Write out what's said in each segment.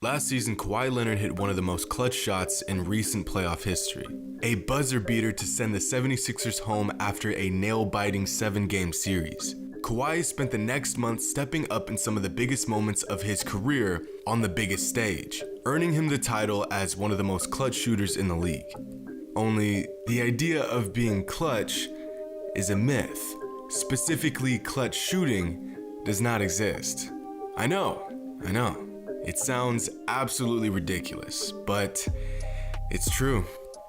Last season, Kawhi Leonard hit one of the most clutch shots in recent playoff history. A buzzer beater to send the 76ers home after a nail-biting 7-game series. Kawhi spent the next month stepping up in some of the biggest moments of his career on the biggest stage, earning him the title as one of the most clutch shooters in the league. Only, the idea of being clutch is a myth. Specifically, clutch shooting does not exist. I know. It sounds absolutely ridiculous, but it's true.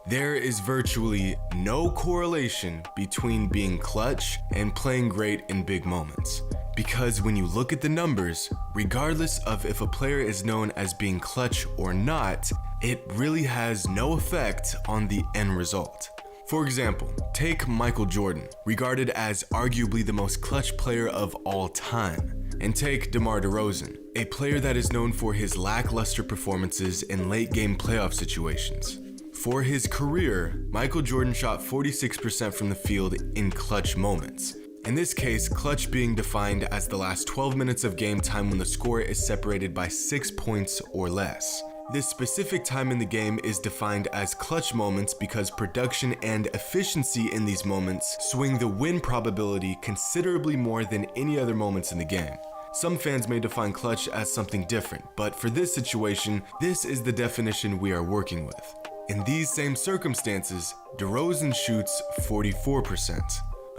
There is virtually no correlation between being clutch and playing great in big moments. Because when you look at the numbers, regardless of if a player is known as being clutch or not, it really has no effect on the end result. For example, take Michael Jordan, regarded as arguably the most clutch player of all time. And take DeMar DeRozan, a player that is known for his lackluster performances in late-game playoff situations. For his career, Michael Jordan shot 46% from the field in clutch moments. In this case, clutch being defined as the last 12 minutes of game time when the score is separated by 6 points or less. This specific time in the game is defined as clutch moments because production and efficiency in these moments swing the win probability considerably more than any other moments in the game. Some fans may define clutch as something different, but for this situation, this is the definition we are working with. In these same circumstances, DeRozan shoots 44%.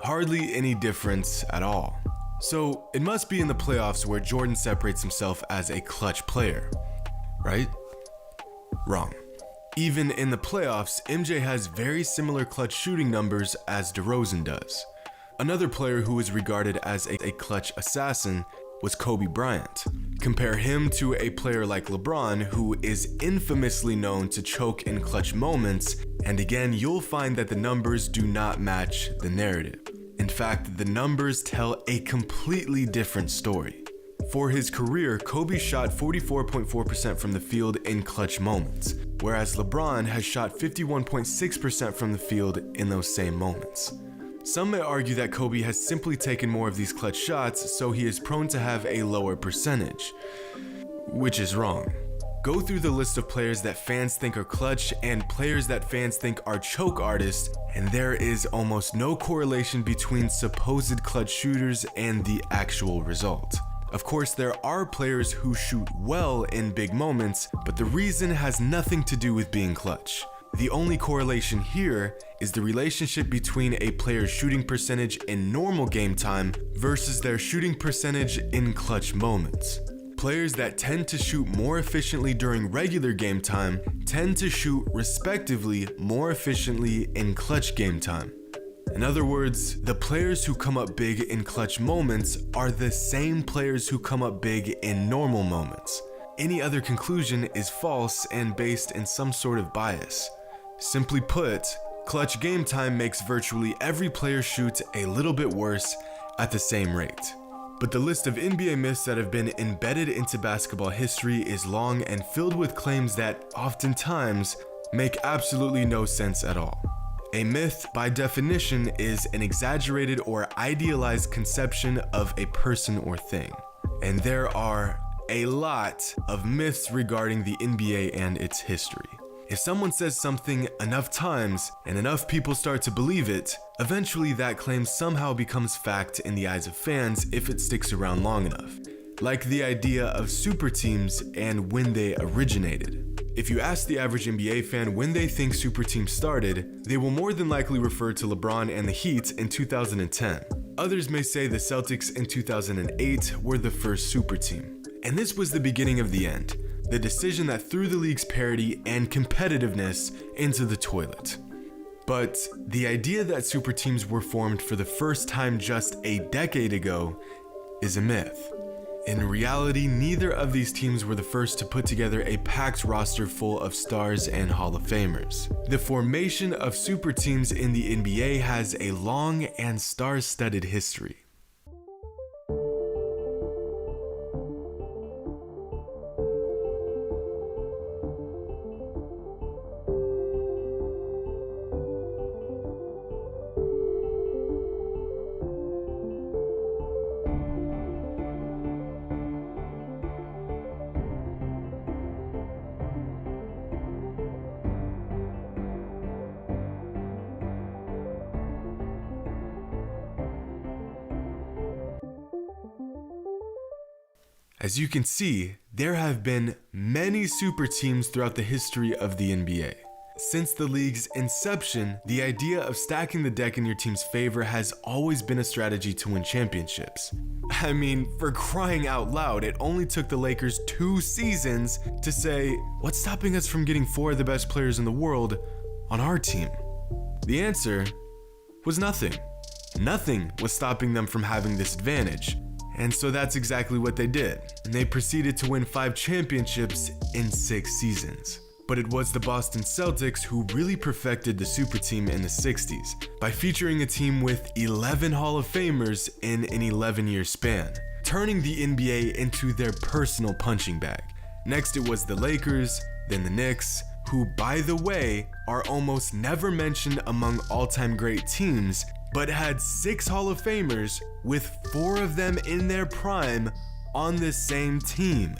Hardly any difference at all. So it must be in the playoffs where Jordan separates himself as a clutch player, right? Wrong. Even in the playoffs, MJ has very similar clutch shooting numbers as DeRozan does. Another player who is regarded as a clutch assassin was Kobe Bryant. Compare him to a player like LeBron, who is infamously known to choke in clutch moments, and again, you'll find that the numbers do not match the narrative. In fact, the numbers tell a completely different story. For his career, Kobe shot 44.4% from the field in clutch moments, whereas LeBron has shot 51.6% from the field in those same moments. Some may argue that Kobe has simply taken more of these clutch shots, so he is prone to have a lower percentage, which is wrong. Go through the list of players that fans think are clutch and players that fans think are choke artists, and there is almost no correlation between supposed clutch shooters and the actual result. Of course, there are players who shoot well in big moments, but the reason has nothing to do with being clutch. The only correlation here is the relationship between a player's shooting percentage in normal game time versus their shooting percentage in clutch moments. Players that tend to shoot more efficiently during regular game time tend to shoot respectively more efficiently in clutch game time. In other words, the players who come up big in clutch moments are the same players who come up big in normal moments. Any other conclusion is false and based in some sort of bias. Simply put, clutch game time makes virtually every player shoot a little bit worse at the same rate. But the list of NBA myths that have been embedded into basketball history is long and filled with claims that oftentimes make absolutely no sense at all. A myth, by definition, is an exaggerated or idealized conception of a person or thing. And there are a lot of myths regarding the NBA and its history. If someone says something enough times and enough people start to believe it, eventually that claim somehow becomes fact in the eyes of fans if it sticks around long enough. Like the idea of super teams and when they originated. If you ask the average NBA fan when they think super teams started, they will more than likely refer to LeBron and the Heat in 2010. Others may say the Celtics in 2008 were the first super team. And this was the beginning of the end, the decision that threw the league's parity and competitiveness into the toilet. But the idea that super teams were formed for the first time just a decade ago is a myth. In reality, neither of these teams were the first to put together a packed roster full of stars and Hall of Famers. The formation of super teams in the NBA has a long and star-studded history. As you can see, there have been many super teams throughout the history of the NBA. Since the league's inception, the idea of stacking the deck in your team's favor has always been a strategy to win championships. I mean, for crying out loud, it only took the Lakers 2 seasons to say, what's stopping us from getting 4 of the best players in the world on our team? The answer was nothing. Nothing was stopping them from having this advantage. And so that's exactly what they did. And they proceeded to win 5 championships in 6 seasons. But it was the Boston Celtics who really perfected the super team in the 60s by featuring a team with 11 Hall of Famers in an 11-year span, turning the NBA into their personal punching bag. Next it was the Lakers, then the Knicks, who, by the way, are almost never mentioned among all-time great teams, but had 6 Hall of Famers, with 4 of them in their prime on the same team.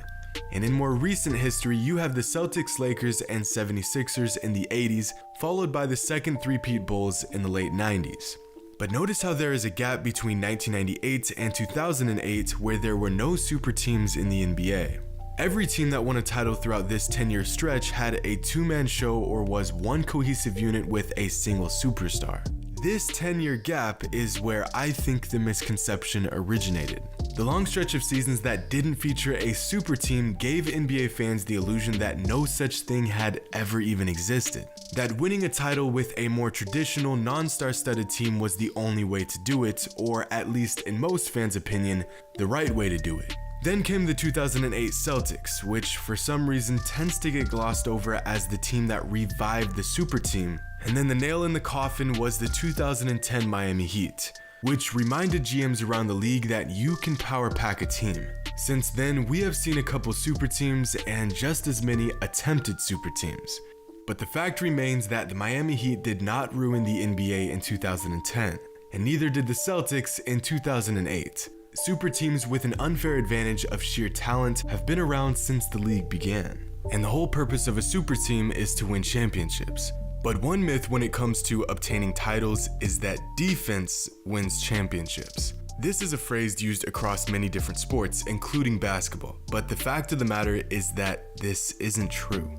And in more recent history, you have the Celtics, Lakers, and 76ers in the 80s, followed by the second three-peat Bulls in the late 90s. But notice how there is a gap between 1998 and 2008 where there were no super teams in the NBA. Every team that won a title throughout this 10-year stretch had a 2-man show or was one cohesive unit with a single superstar. This 10-year gap is where I think the misconception originated. The long stretch of seasons that didn't feature a super team gave NBA fans the illusion that no such thing had ever even existed. That winning a title with a more traditional, non-star-studded team was the only way to do it, or at least in most fans' opinion, the right way to do it. Then came the 2008 Celtics, which for some reason tends to get glossed over as the team that revived the super team. And then the nail in the coffin was the 2010 Miami Heat, which reminded GMs around the league that you can power pack a team. Since then, we have seen a couple super teams and just as many attempted super teams. But the fact remains that the Miami Heat did not ruin the NBA in 2010, and neither did the Celtics in 2008. Super teams with an unfair advantage of sheer talent have been around since the league began. And the whole purpose of a super team is to win championships. But one myth when it comes to obtaining titles is that defense wins championships. This is a phrase used across many different sports, including basketball, but the fact of the matter is that this isn't true.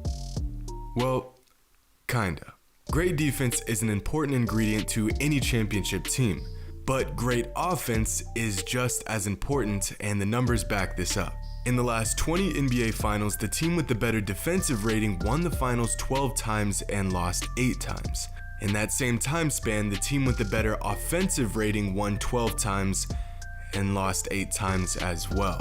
Well, kinda. Great defense is an important ingredient to any championship team, but great offense is just as important, and the numbers back this up. In the last 20 NBA finals, the team with the better defensive rating won the finals 12 times and lost 8 times. In that same time span, the team with the better offensive rating won 12 times and lost 8 times as well.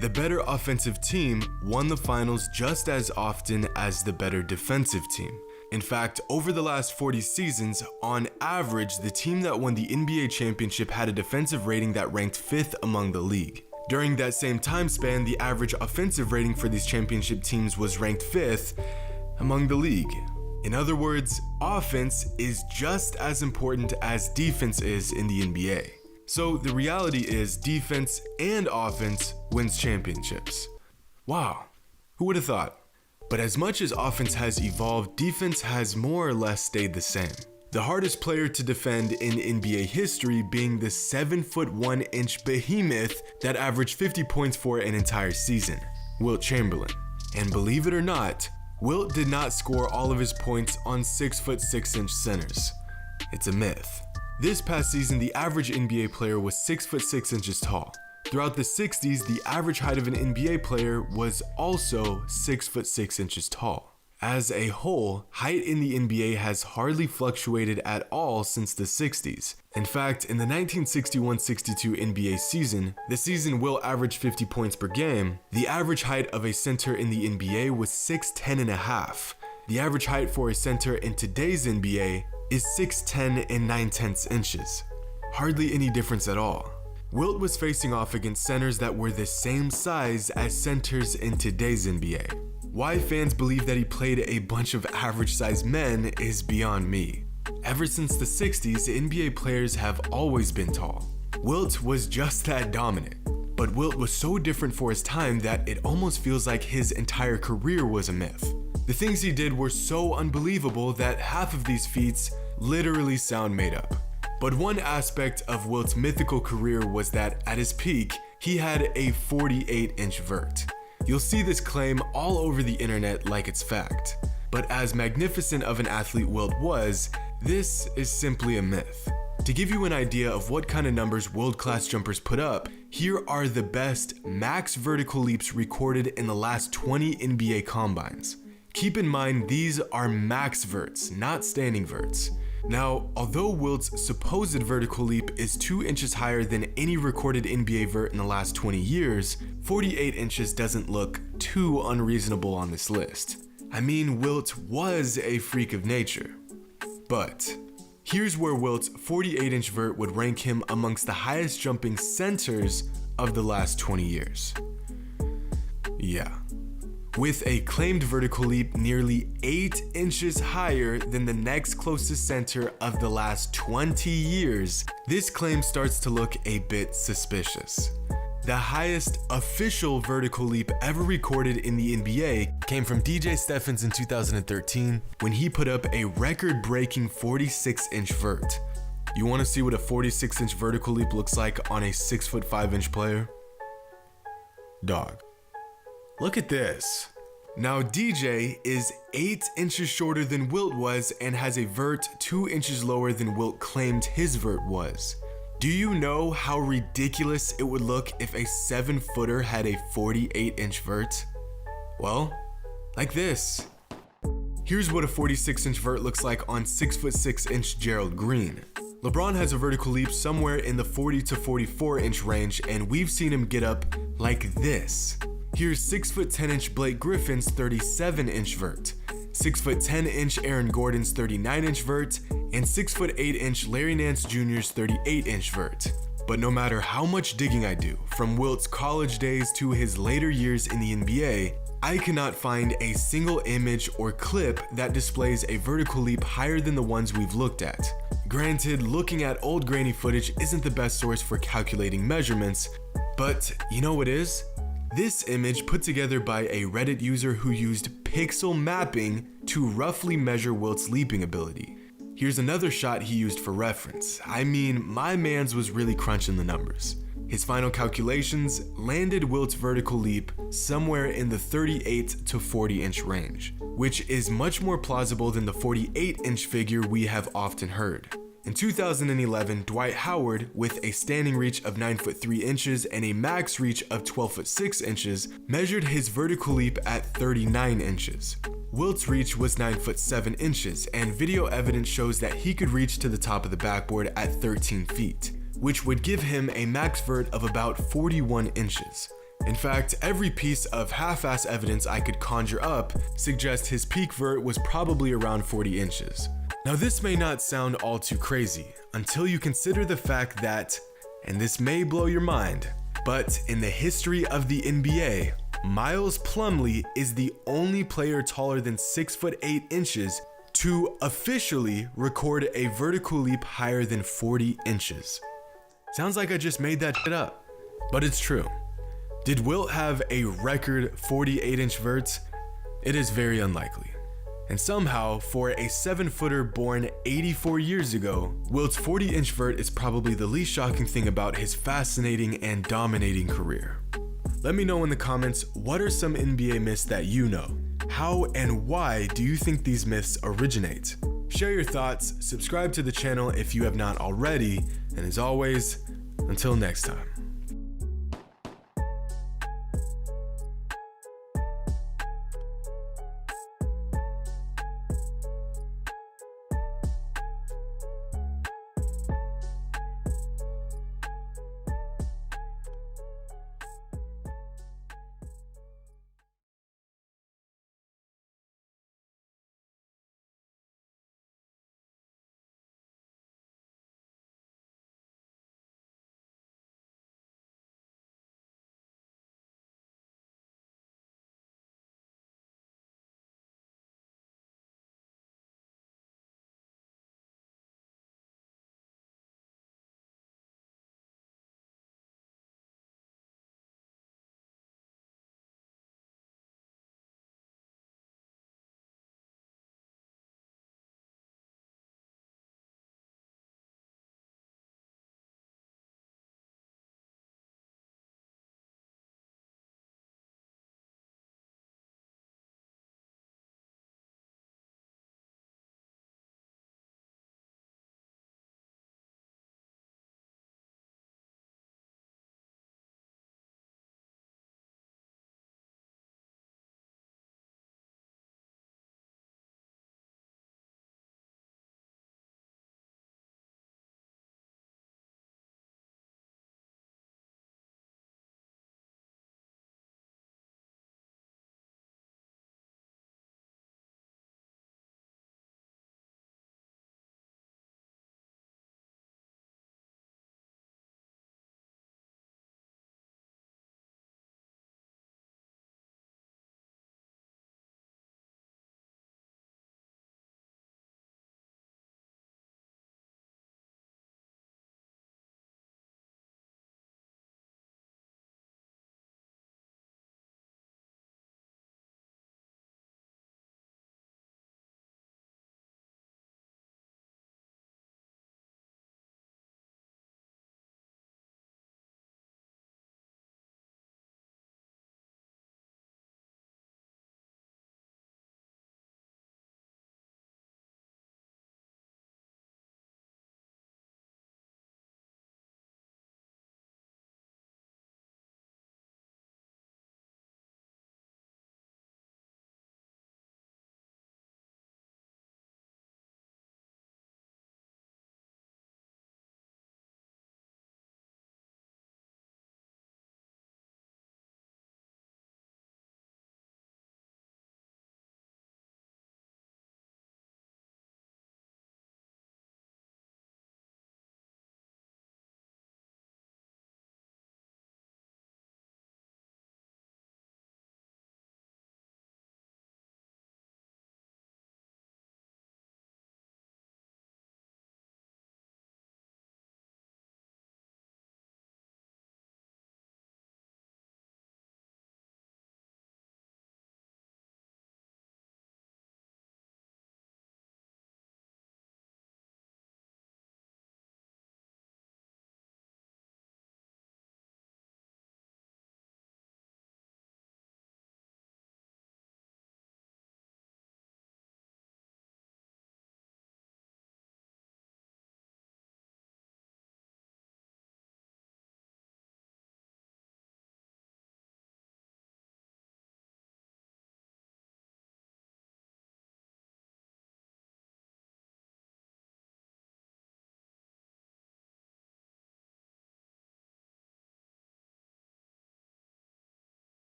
The better offensive team won the finals just as often as the better defensive team. In fact, over the last 40 seasons, on average, the team that won the NBA championship had a defensive rating that ranked 5th among the league. During that same time span, the average offensive rating for these championship teams was ranked 5th among the league. In other words, offense is just as important as defense is in the NBA. So the reality is defense and offense wins championships. Wow, who would have thought? But as much as offense has evolved, defense has more or less stayed the same. The hardest player to defend in NBA history being the 7'1" behemoth that averaged 50 points for an entire season, Wilt Chamberlain. And believe it or not, Wilt did not score all of his points on 6'6" centers. It's a myth. This past season, the average NBA player was 6'6" tall. Throughout the 60s, the average height of an NBA player was also 6'6" tall. As a whole, height in the NBA has hardly fluctuated at all since the 60s. In fact, in the 1961-62 NBA season, the season Wilt averaged 50 points per game, the average height of a center in the NBA was 6'10.5". The average height for a center in today's NBA is 6'10 9/10 inches. Hardly any difference at all. Wilt was facing off against centers that were the same size as centers in today's NBA. Why fans believe that he played a bunch of average-sized men is beyond me. Ever since the 60s, NBA players have always been tall. Wilt was just that dominant. But Wilt was so different for his time that it almost feels like his entire career was a myth. The things he did were so unbelievable that half of these feats literally sound made up. But one aspect of Wilt's mythical career was that at his peak, he had a 48-inch vert. You'll see this claim all over the internet like it's fact. But as magnificent of an athlete Wilt was, this is simply a myth. To give you an idea of what kind of numbers world-class jumpers put up, here are the best max vertical leaps recorded in the last 20 NBA combines. Keep in mind these are max verts, not standing verts. Now, although Wilt's supposed vertical leap is 2 inches higher than any recorded NBA vert in the last 20 years, 48 inches doesn't look too unreasonable on this list. I mean, Wilt was a freak of nature. But here's where Wilt's 48-inch vert would rank him amongst the highest jumping centers of the last 20 years. Yeah. With a claimed vertical leap nearly 8 inches higher than the next closest center of the last 20 years, this claim starts to look a bit suspicious. The highest official vertical leap ever recorded in the NBA came from DJ Steffens in 2013 when he put up a record-breaking 46-inch vert. You want to see what a 46-inch vertical leap looks like on a 6'5" player? Dog. Look at this. Now DJ is 8 inches shorter than Wilt was and has a vert 2 inches lower than Wilt claimed his vert was. Do you know how ridiculous it would look if a 7-footer had a 48-inch vert? Well, like this. Here's what a 46-inch vert looks like on 6'6" Gerald Green. LeBron has a vertical leap somewhere in the 40 to 44-inch range, and we've seen him get up like this. Here's 6'10" Blake Griffin's 37-inch vert, 6'10" Aaron Gordon's 39-inch vert, and 6'8" Larry Nance Jr.'s 38-inch vert. But no matter how much digging I do, from Wilt's college days to his later years in the NBA, I cannot find a single image or clip that displays a vertical leap higher than the ones we've looked at. Granted, looking at old grainy footage isn't the best source for calculating measurements, but you know what is? This image put together by a Reddit user who used pixel mapping to roughly measure Wilt's leaping ability. Here's another shot he used for reference. I mean, my man's was really crunching the numbers. His final calculations landed Wilt's vertical leap somewhere in the 38 to 40-inch range, which is much more plausible than the 48-inch figure we have often heard. In 2011, Dwight Howard, with a standing reach of 9'3" and a max reach of 12'6", measured his vertical leap at 39 inches. Wilt's reach was 9'7", and video evidence shows that he could reach to the top of the backboard at 13 feet, which would give him a max vert of about 41 inches. In fact, every piece of half-ass evidence I could conjure up suggests his peak vert was probably around 40 inches. Now this may not sound all too crazy until you consider the fact that, and this may blow your mind, but in the history of the NBA, Miles Plumlee is the only player taller than 6'8" to officially record a vertical leap higher than 40 inches. Sounds like I just made that shit up, but it's true. Did Wilt have a record 48-inch vert? It is very unlikely. And somehow, for a 7-footer born 84 years ago, Wilt's 40-inch vert is probably the least shocking thing about his fascinating and dominating career. Let me know in the comments, what are some NBA myths that you know? How and why do you think these myths originate? Share your thoughts, subscribe to the channel if you have not already, and as always, until next time.